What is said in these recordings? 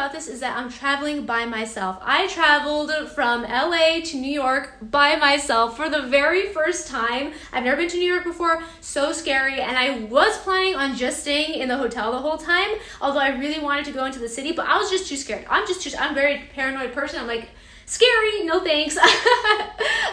about this is that I'm traveling by myself. I traveled from LA to New York by myself for the very first time. I've never been to New York before, so scary, and I was planning on just staying in the hotel the whole time, although I really wanted to go into the city, but I was just too scared. I'm a very paranoid person. I'm like, scary, no thanks.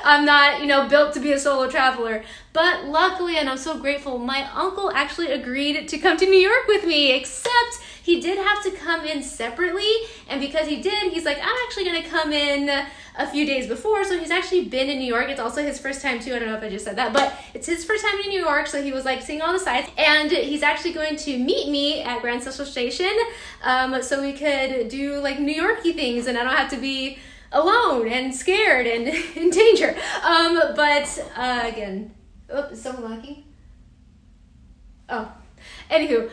I'm not, built to be a solo traveler. But luckily, and I'm so grateful, my uncle actually agreed to come to New York with me, except he did have to come in separately. And because he did, he's like, I'm actually gonna come in a few days before. So he's actually been in New York. It's also his first time too. I don't know if I just said that, but it's his first time in New York. So he was like seeing all the sights, and he's actually going to meet me at Grand Central Station, so we could do like New York-y things, and I don't have to be alone and scared and in danger. Again, is someone knocking? Oh, anywho,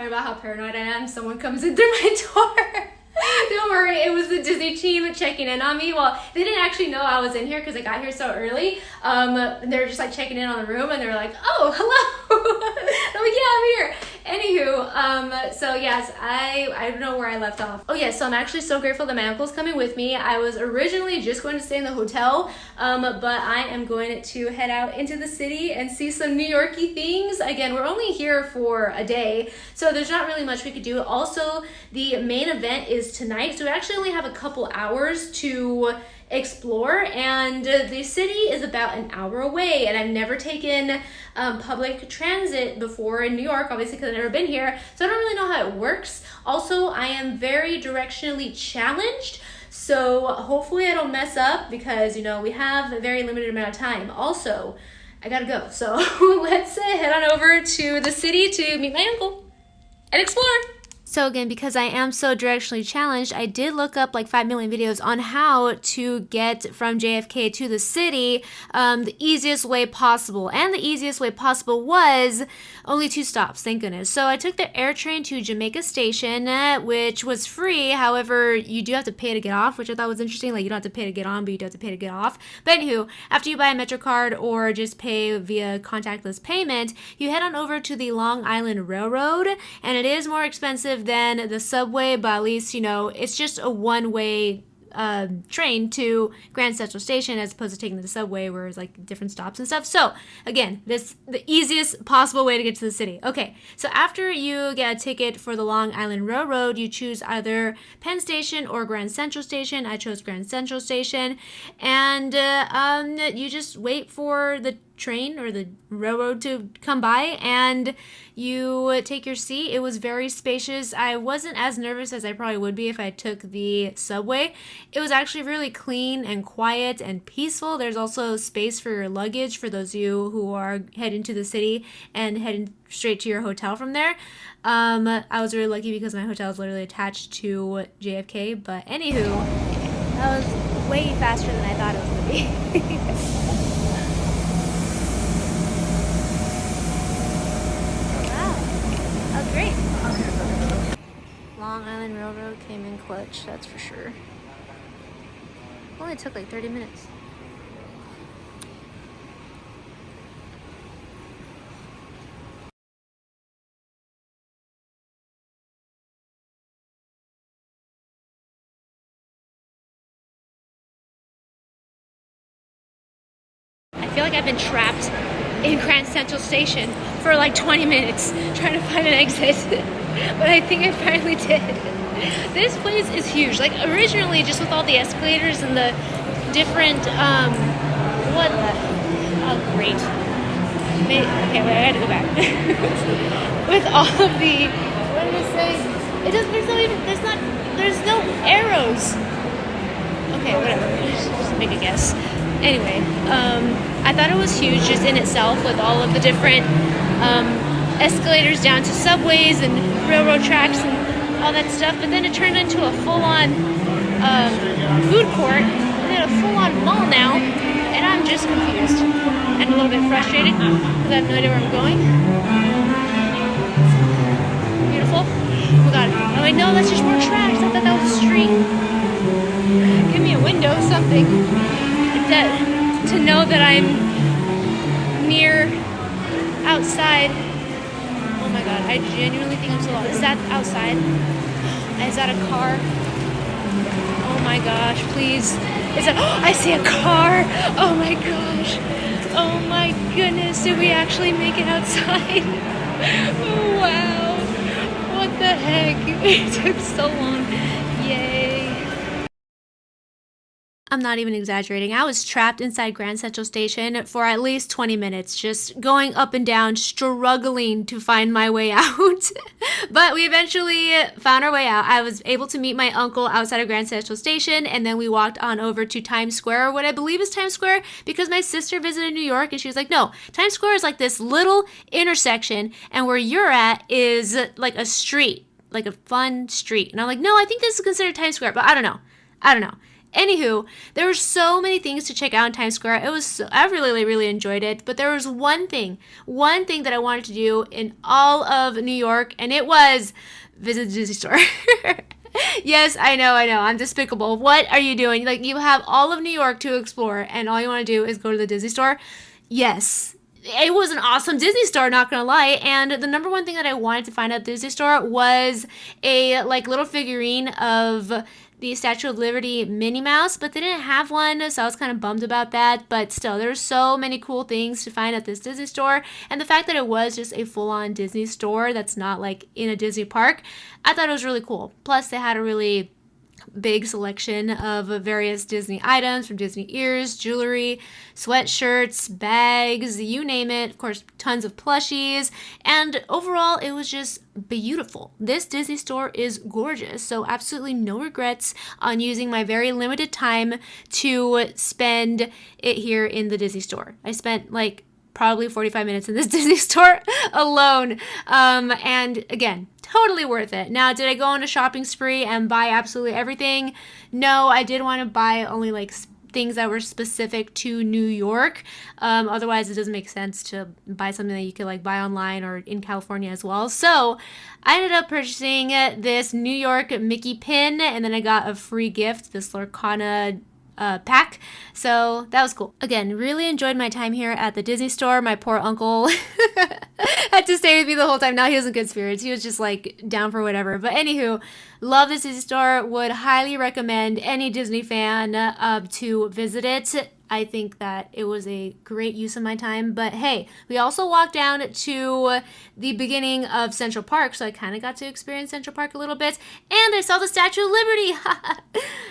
Sorry about how paranoid I am. Someone comes in through my door. Don't worry, it was the Disney team checking in on me. Well, they didn't actually know I was in here because I got here so early. They were just like checking in on the room, and they were like, oh, hello. I'm like, yeah, I'm here. Anywho, so yes, I don't know where I left off. Oh yeah, so I'm actually so grateful that my uncle's coming with me. I was originally just going to stay in the hotel, but I am going to head out into the city and see some New York-y things. Again, we're only here for a day, so there's not really much we could do. Also, the main event is tonight, so we actually only have a couple hours to explore, and the city is about an hour away, and I've never taken public transit before in New York, obviously because I've never been here, so I don't really know how it works. Also, I am very directionally challenged, so hopefully I don't mess up because we have a very limited amount of time. Also, I gotta go, so let's head on over to the city to meet my uncle and explore. So again, because I am so directionally challenged, I did look up like 5 million videos on how to get from JFK to the city the easiest way possible. And the easiest way possible was only 2 stops, thank goodness. So I took the air train to Jamaica Station, which was free. However, you do have to pay to get off, which I thought was interesting. Like, you don't have to pay to get on, but you do have to pay to get off. But anywho, after you buy a MetroCard or just pay via contactless payment, you head on over to the Long Island Railroad, and it is more expensive than the subway, but at least it's just a one-way train to Grand Central Station as opposed to taking the subway where it's like different stops and stuff. So again, this the easiest possible way to get to the city. Okay, so after you get a ticket for the Long Island Railroad, you choose either Penn Station or Grand Central Station. I chose Grand Central Station, and you just wait for the train or the railroad to come by, and you take your seat. It was very spacious. I wasn't as nervous as I probably would be if I took the subway. It was actually really clean and quiet and peaceful. There's also space for your luggage for those of you who are heading to the city and heading straight to your hotel from there. I was really lucky because my hotel is literally attached to JFK, but anywho, that was way faster than I thought it was going to be. Great. Long Island Railroad came in clutch, that's for sure. Only took like 30 minutes. I feel like I've been trapped in Grand Central Station for like 20 minutes trying to find an exit, but I think I finally did. This place is huge. Like originally, just with all the escalators and the different, great. Okay, wait, I gotta go back. With all of the, what did it say? There's no arrows. Okay, whatever, just make a guess. Anyway, I thought it was huge just in itself with all of the different escalators down to subways and railroad tracks and all that stuff, but then it turned into a full-on food court and then a full-on mall now, and I'm just confused and a little bit frustrated because I have no idea where I'm going. Beautiful. Oh my god. Oh wait, no, that's just more tracks. I thought that was a street. Give me a window. know something, to know that I'm near outside. Oh my god, I genuinely think I'm so lost. Is that outside? Is that a car? Oh my gosh, please. Is that, oh, I see a car. Oh my gosh. Oh my goodness, did we actually make it outside? Oh, wow. What the heck? It took so long. Yay. I'm not even exaggerating. I was trapped inside Grand Central Station for at least 20 minutes, just going up and down, struggling to find my way out. But we eventually found our way out. I was able to meet my uncle outside of Grand Central Station, and then we walked on over to Times Square, or what I believe is Times Square, because my sister visited New York, and she was like, no, Times Square is like this little intersection, and where you're at is like a street, like a fun street. And I'm like, no, I think this is considered Times Square, but I don't know. Anywho, there were so many things to check out in Times Square. I really enjoyed it. But there was one thing that I wanted to do in all of New York, and it was visit the Disney store. Yes, I know, I'm despicable. What are you doing? Like, you have all of New York to explore, and all you want to do is go to the Disney store? Yes. It was an awesome Disney store, not gonna lie. And the number one thing that I wanted to find at the Disney store was a like little figurine of the Statue of Liberty Minnie Mouse, but they didn't have one, so I was kind of bummed about that. But still, there's so many cool things to find at this Disney store, and the fact that it was just a full-on Disney store that's not like in a Disney park, I thought it was really cool. Plus, they had a really big selection of various Disney items, from Disney ears, jewelry, sweatshirts, bags, you name it. Of course, tons of plushies, and overall it was just beautiful. This Disney store is gorgeous, so absolutely no regrets on using my very limited time to spend it here in the Disney store. I spent like probably 45 minutes in this Disney store alone. And again, totally worth it. Now, did I go on a shopping spree and buy absolutely everything? No, I did want to buy only like things that were specific to New York. Otherwise, it doesn't make sense to buy something that you could like buy online or in California as well. So I ended up purchasing this New York Mickey pin, and then I got a free gift, this Lorcana pack. So that was cool. Again, really enjoyed my time here at the Disney store. My poor uncle had to stay with me the whole time. Now he was in good spirits. He was just like down for whatever. But anywho, love this Disney store. Would highly recommend any Disney fan to visit it. I think that it was a great use of my time. But hey, we also walked down to the beginning of Central Park, so I kind of got to experience Central Park a little bit. And I saw the Statue of Liberty.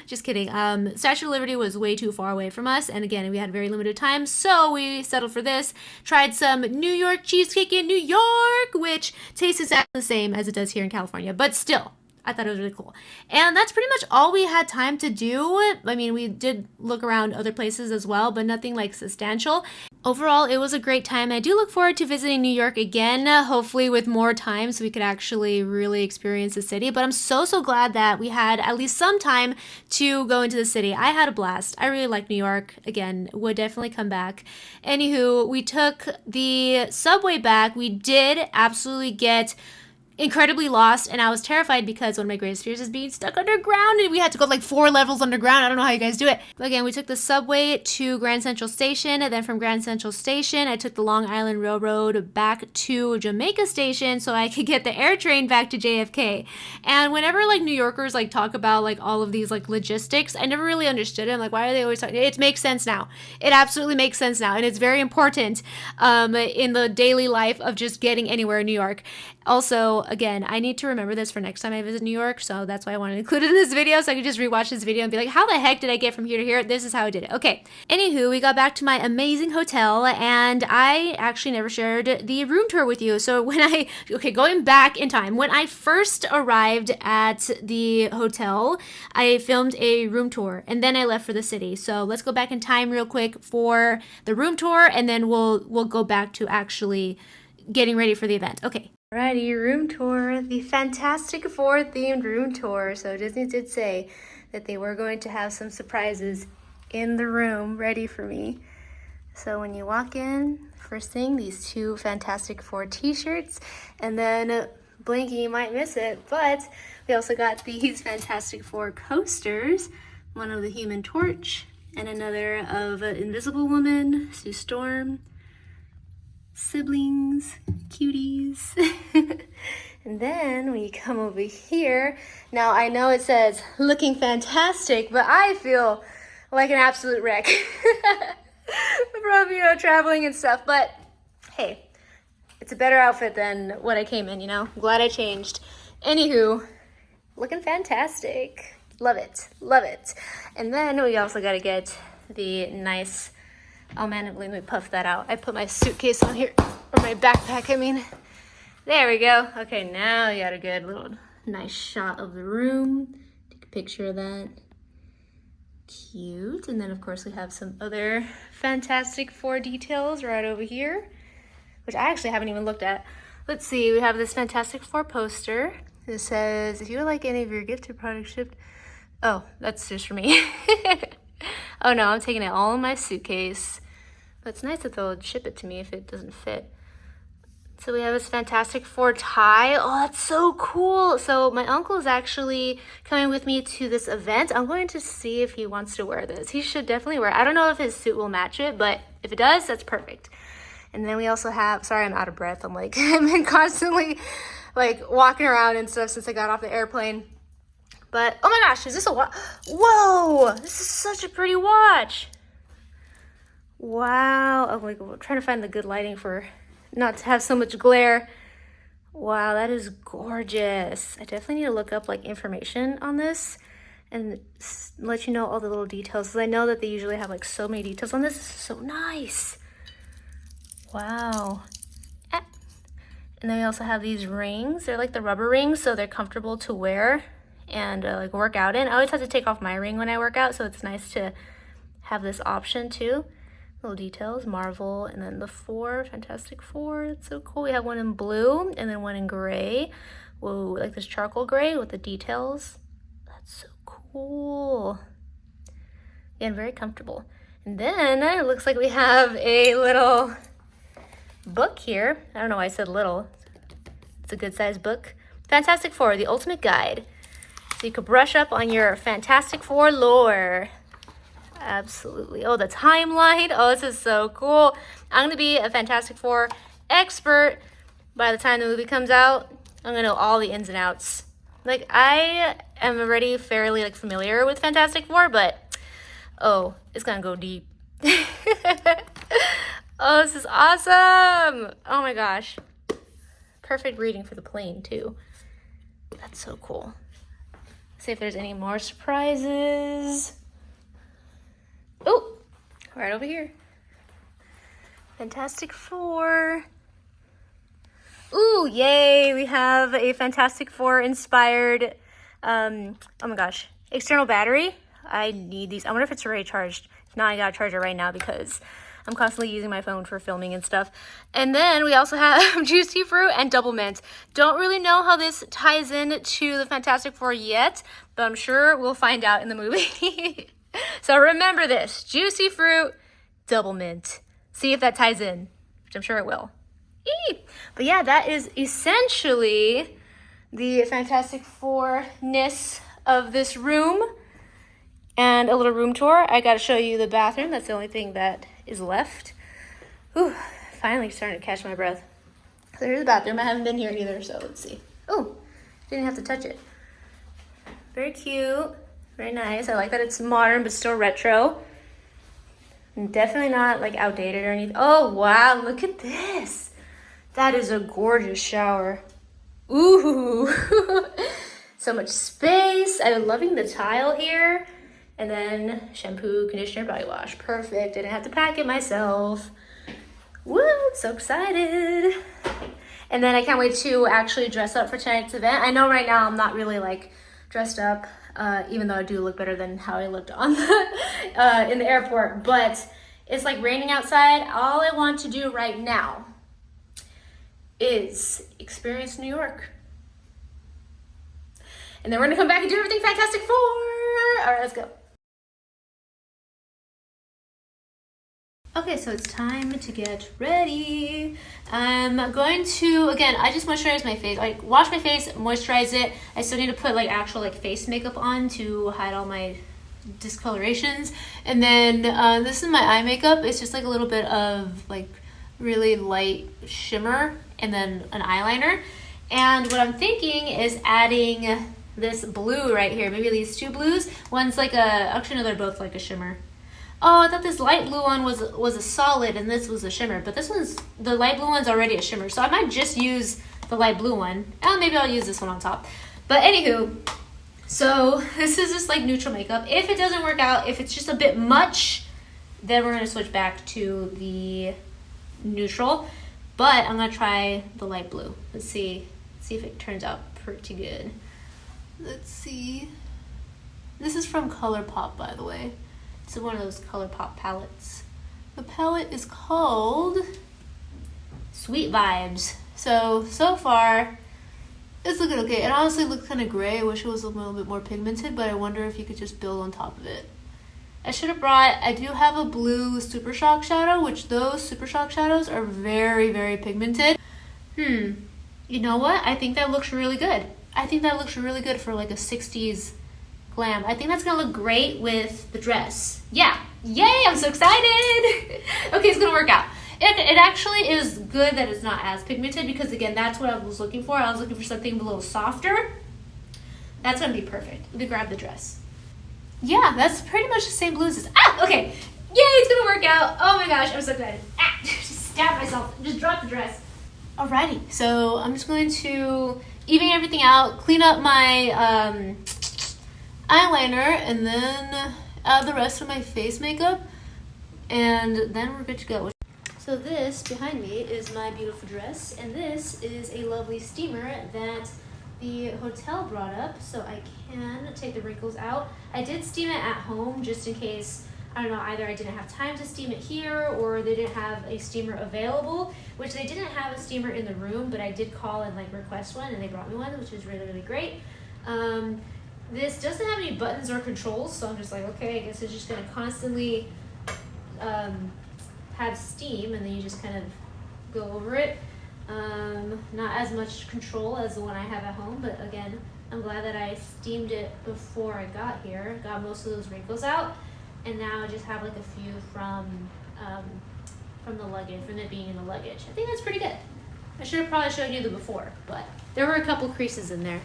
Just kidding. Statue of Liberty was way too far away from us, and again, we had very limited time, so we settled for this. Tried some New York cheesecake in New York, which tastes exactly the same as it does here in California, but still, I thought it was really cool. And that's pretty much all we had time to do. I mean, we did look around other places as well, but nothing like substantial. Overall, it was a great time. I do look forward to visiting New York again, hopefully with more time so we could actually really experience the city. But I'm so glad that we had at least some time to go into the city. I had a blast. I really like New York. Again, would definitely come back. Anywho, we took the subway back. We did absolutely get incredibly lost, and I was terrified because one of my greatest fears is being stuck underground, and we had to go like 4 levels underground. I don't know how you guys do it. But again, we took the subway to Grand Central Station, and then from Grand Central Station I took the Long Island Railroad back to Jamaica Station so I could get the air train back to JFK. And whenever like New Yorkers like talk about like all of these like logistics, I never really understood it. I'm like, why are they always talking? It makes sense now. It absolutely makes sense now, and it's very important in the daily life of just getting anywhere in New York. Also, again, I need to remember this for next time I visit New York, so that's why I wanted to include it in this video, so I could just rewatch this video and be like, how the heck did I get from here to here? This is how I did it. Okay. Anywho, we got back to my amazing hotel, and I actually never shared the room tour with you. So going back in time, when I first arrived at the hotel, I filmed a room tour, and then I left for the city. So let's go back in time real quick for the room tour, and then we'll go back to actually getting ready for the event. Okay. Alrighty, room tour, the Fantastic Four themed room tour. So Disney did say that they were going to have some surprises in the room ready for me. So when you walk in, first thing, these 2 Fantastic Four t-shirts, and then blinking, you might miss it, but we also got these Fantastic Four coasters. one of the Human Torch, and another of Invisible Woman, Sue Storm, siblings, cuties. And then when you come over here, now I know it says looking fantastic, but I feel like an absolute wreck from, you know, traveling and stuff. But hey, it's a better outfit than what I came in, you know? I'm glad I changed. Anywho, looking fantastic. Love it, love it. And then we also gotta get the nice, oh man, let me puff that out. I put my suitcase on here, or my backpack, I mean. There we go. Okay, now you got a good little nice shot of the room. Take a picture of that. Cute. And then of course we have some other Fantastic Four details right over here, which I actually haven't even looked at. Let's see, we have this Fantastic Four poster. It says, if you would like any of your gifted products shipped. Oh, that's just for me. Oh no, I'm taking it all in my suitcase. But it's nice that they'll ship it to me if it doesn't fit. So we have this Fantastic Four tie. Oh, that's so cool. So my uncle is actually coming with me to this event. I'm going to see if he wants to wear this. He should definitely wear it. I don't know if his suit will match it, but if it does, that's perfect. And then we also have, sorry, I'm out of breath. I'm like, I've been constantly like walking around and stuff since I got off the airplane. But, oh my gosh, is this a watch? Whoa, this is such a pretty watch. Wow. I'm like trying to find the good lighting for not to have so much glare. Wow, that is gorgeous. I definitely need to look up like information on this and let you know all the little details, because I know that they usually have like so many details on this. This is so nice. Wow. And then we also have these rings. They're like the rubber rings, so they're comfortable to wear and like work out in. I always have to take off my ring when I work out, so it's nice to have this option too. Little details, Marvel, and then the four, Fantastic Four. It's so cool. We have one in blue and then one in gray. Whoa, like this charcoal gray with the details. That's so cool. And very comfortable. And then it looks like we have a little book here. I don't know why I said little. It's a good sized book. Fantastic Four, the ultimate guide. So you could brush up on your Fantastic Four lore. Absolutely. Oh, the timeline. Oh, this is so cool. I'm going to be a Fantastic Four expert by the time the movie comes out. I'm going to know all the ins and outs. Like, I am already fairly like familiar with Fantastic Four, but oh, it's going to go deep. Oh, this is awesome. Oh my gosh. Perfect reading for the plane too. That's so cool. See if there's any more surprises. Oh, right over here. Fantastic Four. Ooh, yay. We have a Fantastic Four inspired, oh my gosh, external battery. I need these. I wonder if it's already charged. If not, I gotta charge it right now because I'm constantly using my phone for filming and stuff. And then we also have Juicy Fruit and Double Mint. Don't really know how this ties in to the Fantastic Four yet, but I'm sure we'll find out in the movie. So remember this, Juicy Fruit, Double Mint. See if that ties in, which I'm sure it will. But yeah, that is essentially the Fantastic Four-ness of this room and a little room tour. I gotta show you the bathroom. That's the only thing that is left. Ooh, finally starting to catch my breath. There's the bathroom. I haven't been here either, so let's see. Oh, didn't have to touch it. Very cute. Very nice. I like that it's modern but still retro. And definitely not like outdated or anything. Oh wow, look at this. That is a gorgeous shower. Ooh. So much space. I'm loving the tile here. And then shampoo, conditioner, body wash. Perfect. Didn't have to pack it myself. Woo, so excited. And then I can't wait to actually dress up for tonight's event. I know right now I'm not really like dressed up. Even though I do look better than how I looked on the, in the airport, but it's like raining outside. All I want to do right now is experience New York. And then we're gonna come back and do everything Fantastic Four. All right, let's go. Okay, so it's time to get ready. I'm going to, again, I just moisturize my face. Like, wash my face, moisturize it. I still need to put like actual like face makeup on to hide all my discolorations. And then this is my eye makeup. It's just like a little bit of like really light shimmer and then an eyeliner. And what I'm thinking is adding this blue right here, maybe these two blues. One's like actually no, they're both like a shimmer. Oh, I thought this light blue one was a solid and this was a shimmer, but the light blue one's already a shimmer, so I might just use the light blue one. Oh, maybe I'll use this one on top. But anywho, so this is just like neutral makeup. If it doesn't work out, if it's just a bit much, then we're gonna switch back to the neutral. But I'm gonna try the light blue. Let's see if it turns out pretty good. Let's see. This is from ColourPop, by the way. It's one of those ColourPop palettes. The palette is called Sweet Vibes. So far, it's looking okay. It honestly looks kind of gray. I wish it was a little bit more pigmented, but I wonder if you could just build on top of it. I do have a blue Super Shock shadow, which those Super Shock shadows are very, very pigmented. You know what? I think that looks really good. I think that looks really good for like a 60s glam. I think that's gonna look great with the dress. Yeah, yay, I'm so excited. Okay, it's gonna work out. It actually is good that it's not as pigmented because again, that's what I was looking for. I was looking for something a little softer. That's gonna be perfect. Let me grab the dress. Yeah, that's pretty much the same blues as, okay. Yay, it's gonna work out. Oh my gosh, I'm so excited. Just stabbed myself, just dropped the dress. Alrighty, so I'm just going to even everything out, clean up my eyeliner, and then add the rest of my face makeup, and then we're good to go. So this behind me is my beautiful dress, and this is a lovely steamer that the hotel brought up so I can take the wrinkles out. I did steam it at home just in case, I don't know, either I didn't have time to steam it here or they didn't have a steamer available, which they didn't have a steamer in the room, but I did call and like request one and they brought me one, which was really, really great. This doesn't have any buttons or controls, so I'm just like, okay, I guess it's just gonna constantly have steam and then you just kind of go over it. Not as much control as the one I have at home, but again, I'm glad that I steamed it before I got here, got most of those wrinkles out, and now I just have like a few from the luggage, from it being in the luggage. I think that's pretty good. I should have probably shown you the before, but there were a couple creases in there.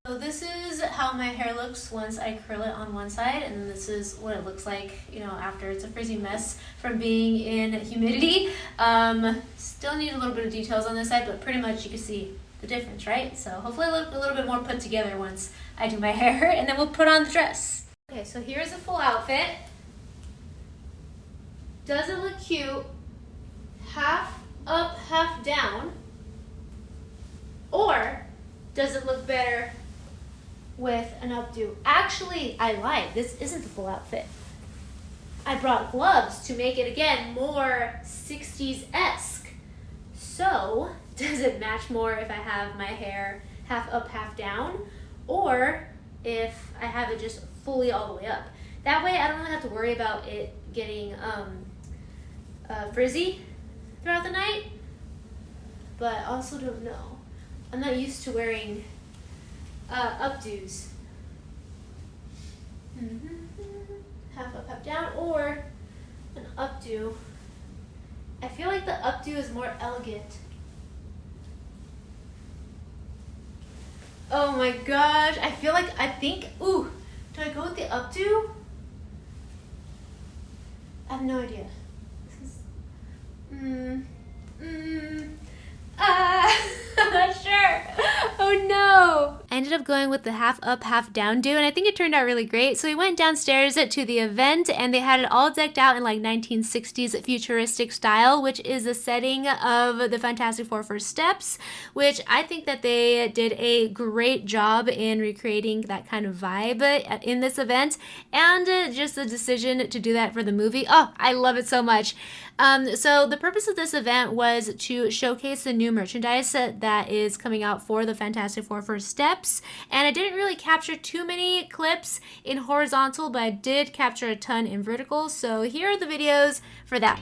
So this is how my hair looks once I curl it on one side, and then this is what it looks like, you know, after. It's a frizzy mess from being in humidity. Still need a little bit of details on this side, but pretty much you can see the difference, right? So hopefully I look a little bit more put together once I do my hair, and then we'll put on the dress. Okay, so here's a full outfit. Does it look cute? Half up, half down? Or does it look better with an updo? Actually, I lied. This isn't the full outfit. I brought gloves to make it, again, more 60s-esque. So, does it match more if I have my hair half up, half down? Or if I have it just fully all the way up? That way, I don't really have to worry about it getting frizzy throughout the night. But I also don't know. I'm not used to wearing updos. Half up, half down, or an updo. I feel like the updo is more elegant. Oh my gosh, I think, ooh, do I go with the updo? I have no idea. This is, I'm not sure. Oh no. I ended up going with the half up, half down do, and I think it turned out really great. So we went downstairs to the event, and they had it all decked out in like 1960s futuristic style, which is the setting of the Fantastic Four First Steps, which I think that they did a great job in recreating that kind of vibe in this event, and just the decision to do that for the movie. Oh, I love it so much. So the purpose of this event was to showcase the new merchandise that is coming out for the Fantastic Four First Steps, and I didn't really capture too many clips in horizontal, but I did capture a ton in vertical, so here are the videos for that.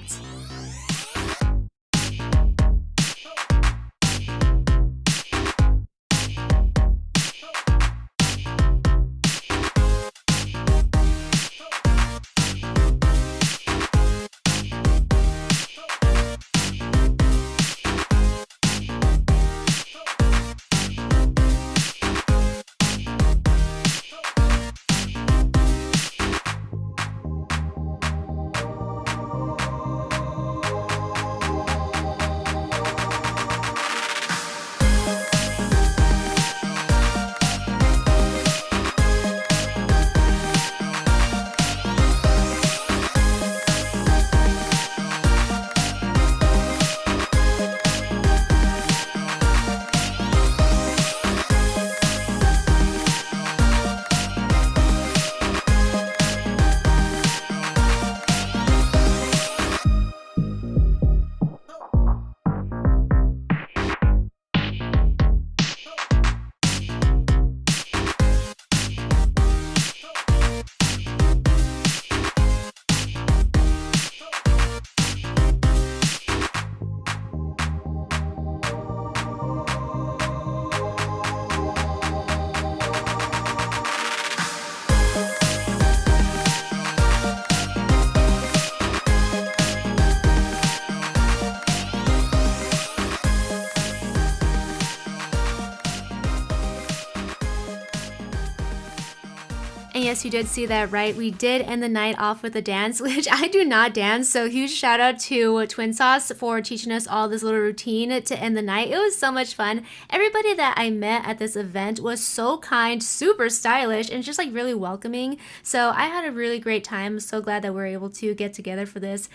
And yes, you did see that right. We did end the night off with a dance, which I do not dance. So huge shout out to Twin Sauce for teaching us all this little routine to end the night. It was so much fun. Everybody that I met at this event was so kind, super stylish, and just like really welcoming. So I had a really great time. So glad that we're able to get together for this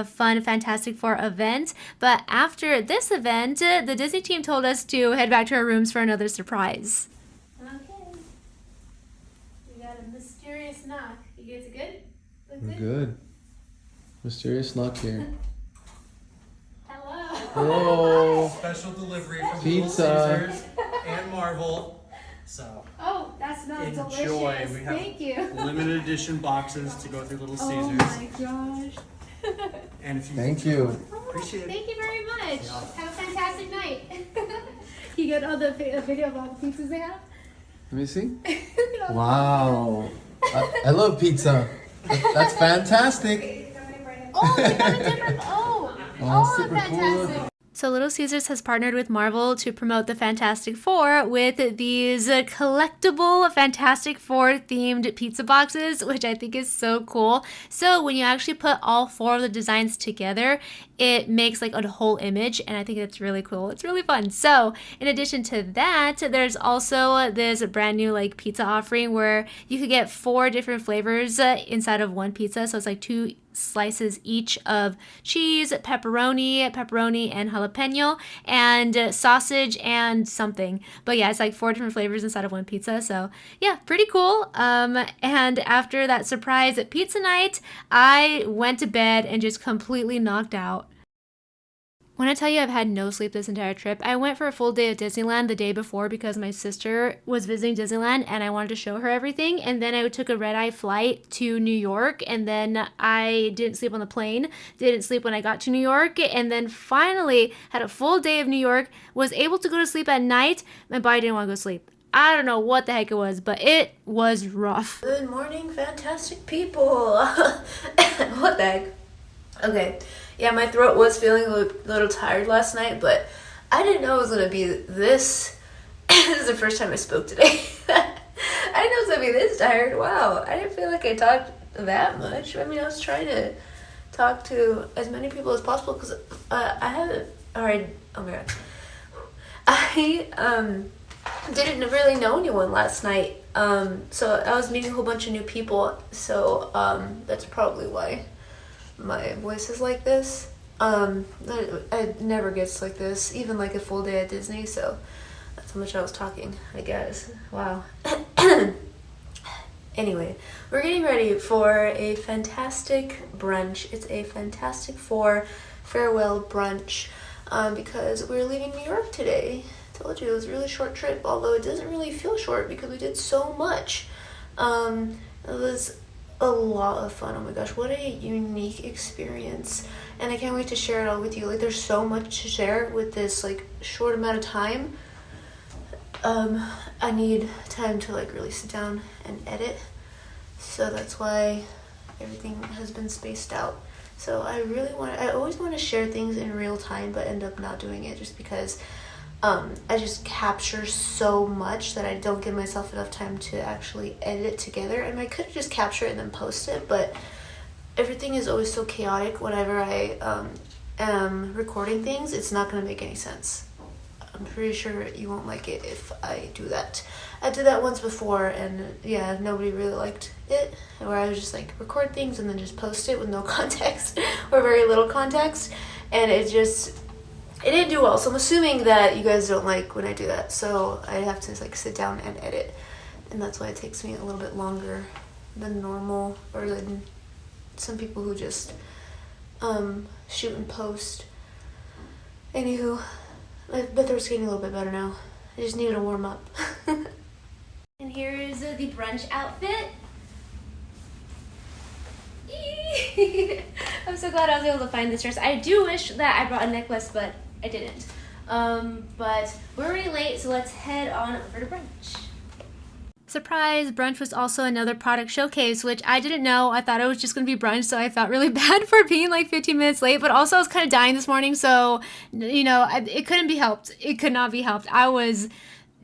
fun Fantastic Four event. But after this event, the Disney team told us to head back to our rooms for another surprise. Mysterious knock. You guys good? We're good. Mysterious knock here. Hello. Hello. Special delivery from Pizza. Little Caesars and Marvel. So Oh, that's not enjoy. delicious. We have Thank you. limited edition boxes to go through Little Caesars. Oh my gosh. And if you Thank you. appreciate it. Thank you very much. Have a fantastic night. You get all the video of all the pizzas they have? Let me see. Wow. I love pizza. That's fantastic. Oh, they got a different. Oh, super fantastic. cool. So Little Caesars has partnered with Marvel to promote the Fantastic Four with these collectible Fantastic Four themed pizza boxes, which I think is so cool. So when you actually put all 4 of the designs together, it makes like a whole image, and I think it's really cool. It's really fun. So in addition to that, there's also this brand new like pizza offering where you could get 4 different flavors inside of one pizza. So it's like 2 slices each of cheese, pepperoni, and jalapeno, and sausage and something. But yeah, it's like 4 different flavors inside of one pizza. So yeah, pretty cool. And after that surprise pizza night, I went to bed and just completely knocked out. When I tell you I've had no sleep this entire trip, I went for a full day of Disneyland the day before because my sister was visiting Disneyland and I wanted to show her everything. And then I took a red-eye flight to New York, and then I didn't sleep on the plane, didn't sleep when I got to New York, and then finally had a full day of New York, was able to go to sleep at night. My body didn't want to go to sleep. I don't know what the heck it was, but it was rough. Good morning, fantastic people. What the heck? Okay. Yeah, my throat was feeling a little tired last night, but I didn't know it was going to be this. This is the first time I spoke today. I didn't know it was going to be this tired. Wow. I didn't feel like I talked that much. I mean, I was trying to talk to as many people as possible because I haven't. Alright. Oh my god. I didn't really know anyone last night. So I was meeting a whole bunch of new people. So that's probably why my voice is like this. It never gets like this, even like a full day at Disney, so that's how much I was talking, I guess. Wow. Anyway, we're getting ready for a fantastic brunch. It's a Fantastic Four farewell brunch because we're leaving New York today. I told you it was a really short trip, although it doesn't really feel short because we did so much. It was a lot of fun. Oh my gosh, what a unique experience, and I can't wait to share it all with you. Like, there's so much to share with this like short amount of time. I need time to like really sit down and edit, so that's why everything has been spaced out. So I always want to share things in real time, but end up not doing it just because I just capture so much that I don't give myself enough time to actually edit it together. And I could just capture it and then post it, but everything is always so chaotic whenever I am recording things. It's not going to make any sense. I'm pretty sure you won't like it if I do that. I did that once before, and yeah, nobody really liked it, where I was just like record things and then just post it with no context or very little context, and it didn't do well. So I'm assuming that you guys don't like when I do that. So I have to like sit down and edit. And that's why it takes me a little bit longer than normal, or than some people who just shoot and post. Anywho, my throat's getting a little bit better now. I just needed to warm up. And here is the brunch outfit. I'm so glad I was able to find this dress. I do wish that I brought a necklace, but I didn't. But we're already late, so let's head on over to brunch. Surprise! Brunch was also another product showcase, which I didn't know. I thought it was just going to be brunch, so I felt really bad for being like 15 minutes late, but also I was kind of dying this morning, so, you know, it couldn't be helped. It could not be helped. I was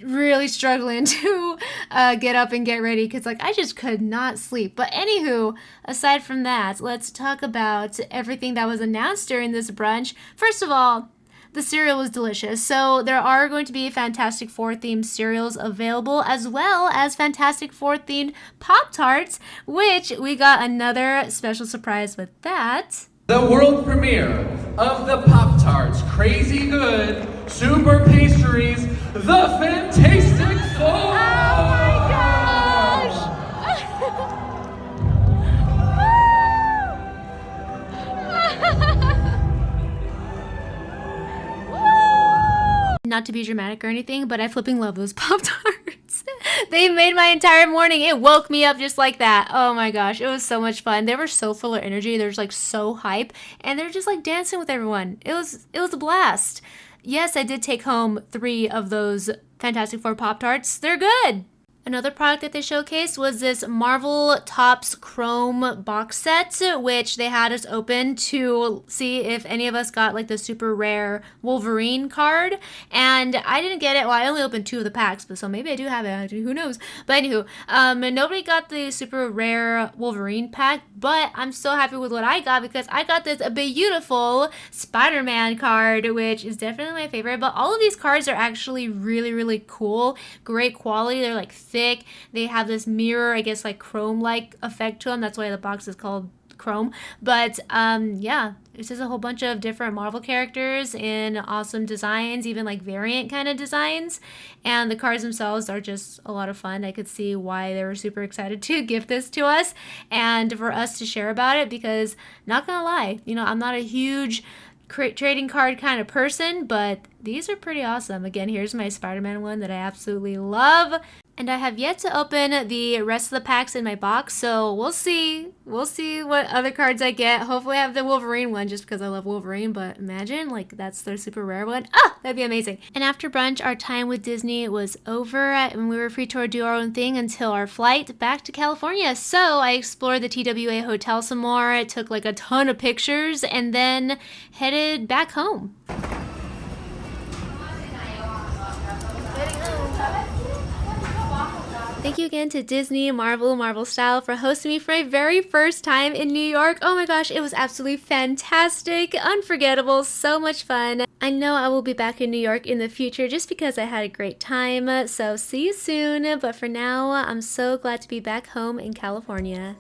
really struggling to get up and get ready because like I just could not sleep. But anywho, aside from that, let's talk about everything that was announced during this brunch. First of all, the cereal was delicious. So there are going to be Fantastic Four themed cereals available, as well as Fantastic Four themed Pop-Tarts, which we got another special surprise with that. The world premiere of the Pop-Tarts Crazy Good Super Pastries, the Fantastic Four! Oh my gosh! Not to be dramatic or anything, but I flipping love those Pop-Tarts. They made my entire morning. It woke me up just like that. Oh my gosh, it was so much fun. They were so full of energy. They're just like so hype, and they're just like dancing with everyone. It was a blast. Yes, I did take home 3 of those Fantastic Four Pop-Tarts. They're good. Another product that they showcased was this Marvel Topps Chrome box set, which they had us open to see if any of us got like the super rare Wolverine card. And I didn't get it. Well, I only opened 2 of the packs, but so maybe I do have it. Who knows? But anywho, nobody got the super rare Wolverine pack, but I'm so happy with what I got because I got this beautiful Spider-Man card, which is definitely my favorite. But all of these cards are actually really, really cool. Great quality. They're like thick. They have this mirror, I guess, like chrome-like effect to them. That's why the box is called Chrome. But yeah, it's just a whole bunch of different Marvel characters in awesome designs, even like variant kind of designs. And the cards themselves are just a lot of fun. I could see why they were super excited to gift this to us and for us to share about it because, not gonna lie, you know, I'm not a huge trading card kind of person, but these are pretty awesome. Again, here's my Spider-Man one that I absolutely love. And I have yet to open the rest of the packs in my box, so we'll see. We'll see what other cards I get. Hopefully I have the Wolverine one just because I love Wolverine, but imagine, like, that's their super rare one. Ah, that'd be amazing. And after brunch, our time with Disney was over, and we were free to do our own thing until our flight back to California. So I explored the TWA hotel some more. I took, like, a ton of pictures, and then headed back home. Thank you again to Disney, Marvel Style for hosting me for my very first time in New York. Oh my gosh, it was absolutely fantastic, unforgettable, so much fun. I know I will be back in New York in the future just because I had a great time. So see you soon. But for now, I'm so glad to be back home in California.